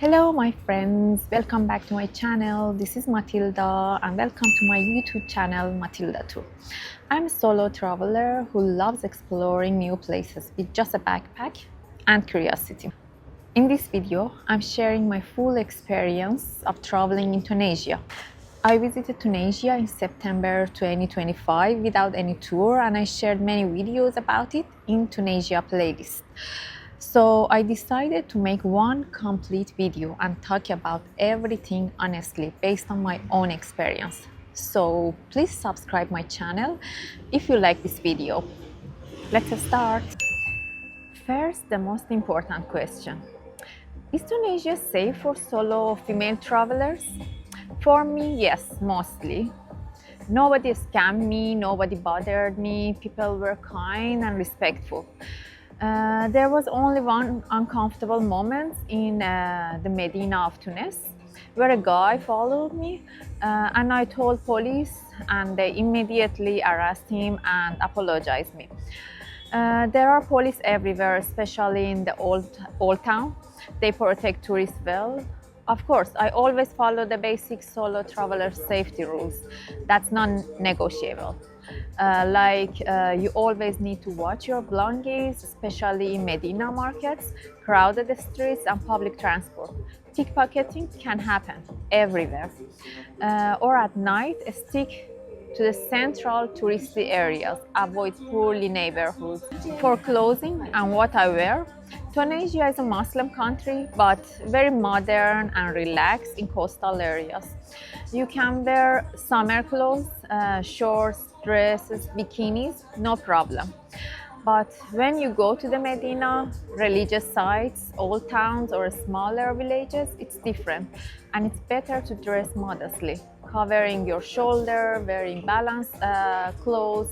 Hello my friends, welcome back to my channel. This is Matilda and welcome to my YouTube channel Matilda too. I'm a solo traveler who loves exploring new places with just a backpack and curiosity. In this video, I'm sharing my full experience of traveling in Tunisia. I visited Tunisia in September 2025 without any tour, and I shared many videos about it in Tunisia playlist. So I decided to make one complete video and talk about everything honestly based on my own experience. So please subscribe my channel if you like this video. Let's start. First, the most important question. Is Tunisia safe for solo female travelers? For me, yes, mostly. Nobody scammed me, nobody bothered me, people were kind and respectful. There was only one uncomfortable moment in the Medina of Tunis, where a guy followed me and I told police, and they immediately arrested him and apologized me. There are police everywhere, especially in the old town. They protect tourists well. Of course, I always follow the basic solo traveler safety rules. That's non-negotiable. You always need to watch your belongings, especially in Medina markets, crowded streets, and public transport. Pickpocketing can happen everywhere. Or at night, stick to the central touristy areas. Avoid poorly neighborhoods. For clothing and what I wear, Tunisia is a Muslim country, but very modern and relaxed in coastal areas. You can wear summer clothes, shorts, dresses, bikinis, no problem. But when you go to the Medina, religious sites, old towns, or smaller villages, it's different. And it's better to dress modestly. Covering your shoulder, wearing balanced clothes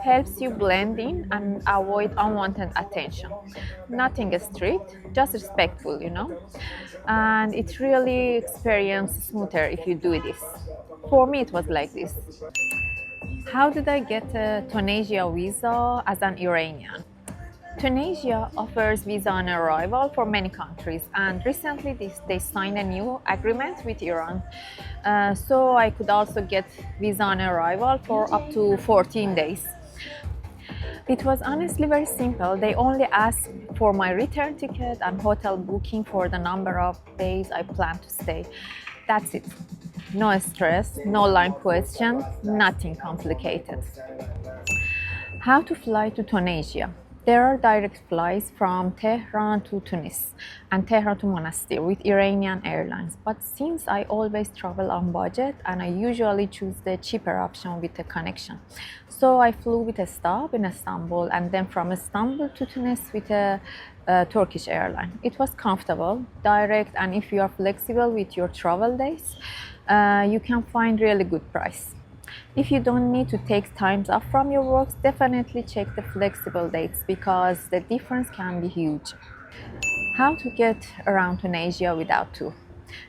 helps you blend in and avoid unwanted attention. Nothing strict, just respectful, And it really experience smoother if you do this. For me, it was like this. How did I get a Tunisia visa as an Iranian? Tunisia offers visa on arrival for many countries, and recently they signed a new agreement with Iran. So I could also get visa on arrival for up to 14 days. It was honestly very simple. They only asked for my return ticket and hotel booking for the number of days I plan to stay. That's it. No stress, no long questions, nothing complicated. How to fly to Tunisia? There are direct flights from Tehran to Tunis and Tehran to Monastir with Iranian airlines. But since I always travel on budget, and I usually choose the cheaper option with a connection. So I flew with a stop in Istanbul, and then from Istanbul to Tunis with a Turkish airline. It was comfortable, direct, and if you are flexible with your travel days, you can find really good price. If you don't need to take times off from your works, definitely check the flexible dates because the difference can be huge. How to get around Tunisia without tour?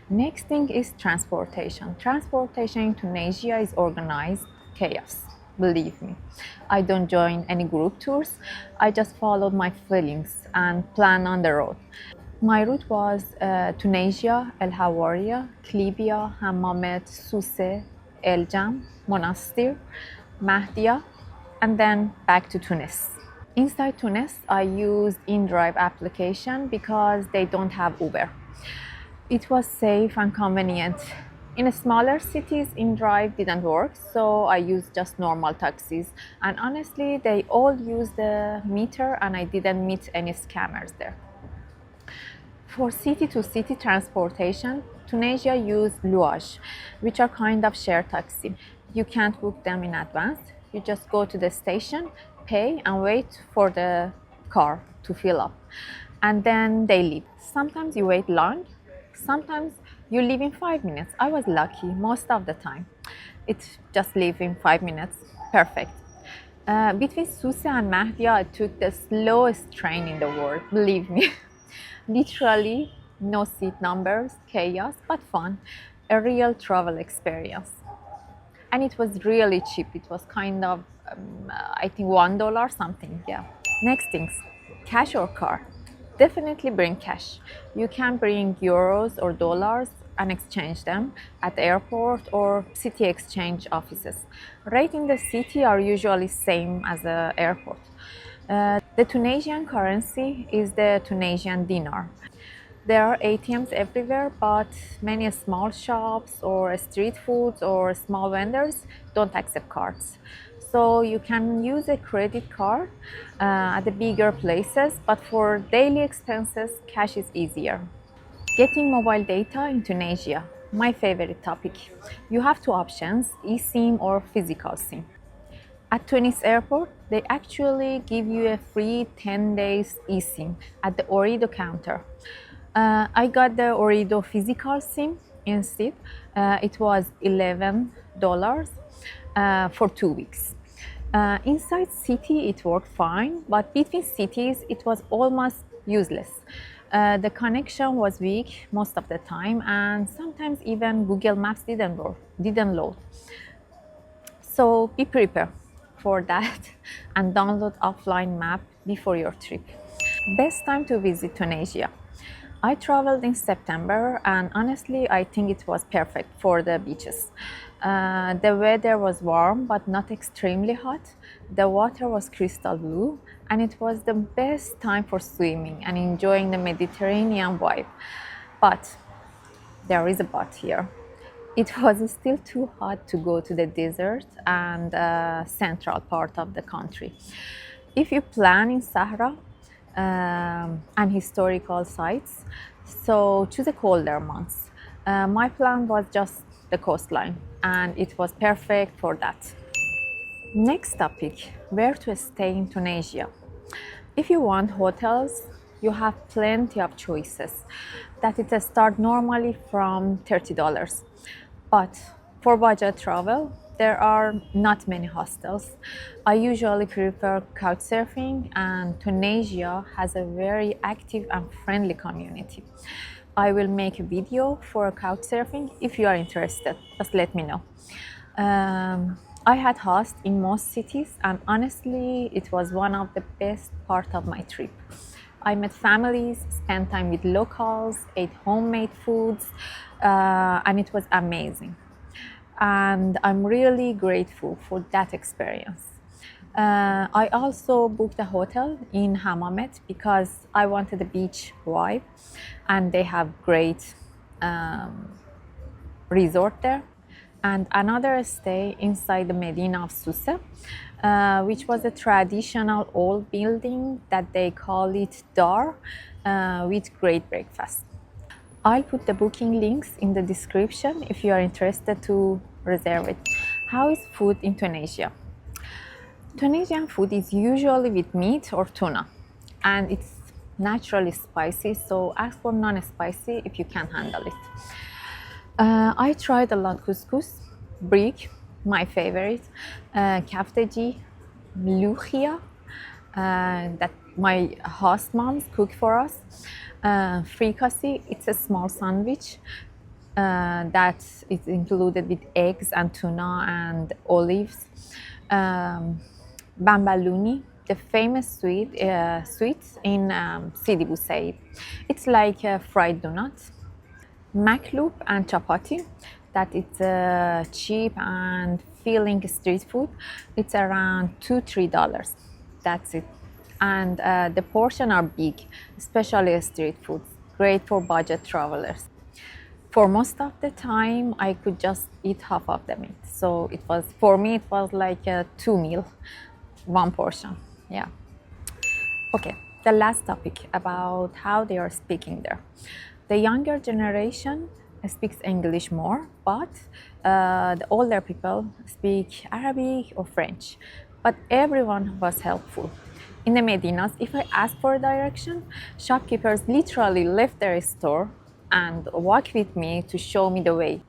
Next thing is transportation. Transportation in Tunisia is organized chaos. Believe me, I don't join any group tours. I just followed my feelings and plan on the road. My route was Tunisia, El Hawaria, Libya, Hammamet, Sousse, El Jam, Monastir, Mahdia, and then back to Tunis. Inside Tunis, I used InDrive application because they don't have Uber. It was safe and convenient. In smaller cities, InDrive didn't work, so I used just normal taxis. And honestly, they all used the meter and I didn't meet any scammers there. For city-to-city transportation, Tunisia used Luage, which are kind of shared taxi. You can't book them in advance. You just go to the station, pay, and wait for the car to fill up. And then they leave. Sometimes you wait long, sometimes you leave in 5 minutes. I was lucky most of the time. It just leave in 5 minutes. Perfect. Between Sousse and Mahdia, I took the slowest train in the world, believe me. Literally, no seat numbers, chaos, but fun. A real travel experience. And it was really cheap. It was kind of, I think $1 something, yeah. Next things, cash or card? Definitely bring cash. You can bring euros or dollars and exchange them at the airport or city exchange offices. Rates in the city are usually same as the airport. The Tunisian currency is the Tunisian dinar. There are ATMs everywhere, but many small shops or street foods or small vendors don't accept cards. So you can use a credit card at the bigger places, but for daily expenses, cash is easier. Getting mobile data in Tunisia, my favorite topic. You have two options, eSIM or physical SIM. At Tunis airport, they actually give you a free 10 days eSIM at the Ooredoo counter. I got the Ooredoo physical SIM instead. It was $11 for 2 weeks. Inside city, it worked fine, but between cities, it was almost useless. The connection was weak most of the time, and sometimes even Google Maps didn't load. So be prepared for that and download offline map before your trip. Best time to visit Tunisia. I traveled in September and honestly I think it was perfect for the beaches. The weather was warm but not extremely hot. The water was crystal blue and it was the best time for swimming and enjoying the Mediterranean vibe. But there is a but here. It was still too hot to go to the desert and central part of the country. If you plan in Sahara and historical sites, so choose a colder months. My plan was just the coastline and it was perfect for that. Next topic, where to stay in Tunisia. If you want hotels, you have plenty of choices. That it start normally from $30. But for budget travel, there are not many hostels. I usually prefer couchsurfing, and Tunisia has a very active and friendly community. I will make a video for couchsurfing. If you are interested, just let me know. I had hosts in most cities, and honestly, it was one of the best part of my trip. I met families, spent time with locals, ate homemade foods, and it was amazing. And I'm really grateful for that experience. I also booked a hotel in Hammamet because I wanted a beach vibe, and they have great resort there. And another stay inside the Medina of Susa, which was a traditional old building that they call it Dar, with great breakfast. I'll put the booking links in the description if you are interested to reserve it. How is food in Tunisia? Tunisian food is usually with meat or tuna, and it's naturally spicy, so ask for non-spicy if you can handle it. I tried a lot couscous, brick, my favorite, kafteci, mloukhia, that my host moms cook for us. Frikassi, it's a small sandwich that is included with eggs and tuna and olives. Bambaluni, the famous sweets in Sidi Bou Said. It's like a fried donut. Makloub and chapati, that it's cheap and filling street food. It's around $2-3. That's it. And the portion are big, especially street food. Great for budget travelers. For most of the time, I could just eat half of the meat. So it was, for me, it was like a 2 meal, one portion. Yeah. Okay, the last topic about how they are speaking there. The younger generation speaks English more, but the older people speak Arabic or French. But everyone was helpful. In the Medinas, if I asked for a direction, shopkeepers literally left their store and walked with me to show me the way.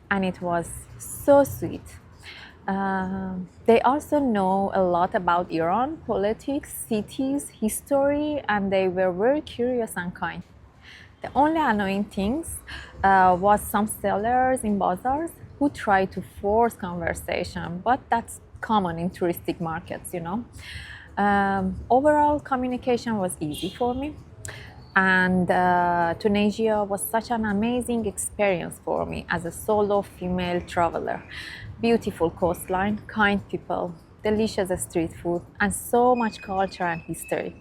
And it was so sweet. They also know a lot about Iran, politics, cities, history, and they were very curious and kind. The only annoying things was some sellers in bazaars who tried to force conversation, but that's common in touristic markets, you know. Overall, communication was easy for me. And Tunisia was such an amazing experience for me as a solo female traveler. Beautiful coastline, kind people, delicious street food, and so much culture and history.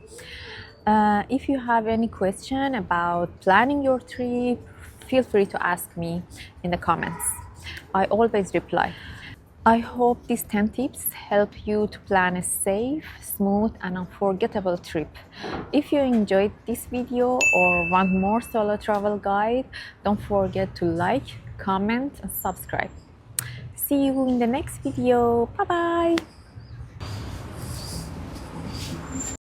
If you have any question about planning your trip, feel free to ask me in the comments. I always reply. I hope these 10 tips help you to plan a safe, smooth, and unforgettable trip. If you enjoyed this video or want more solo travel guide, don't forget to like, comment, and subscribe. See you in the next video. Bye bye.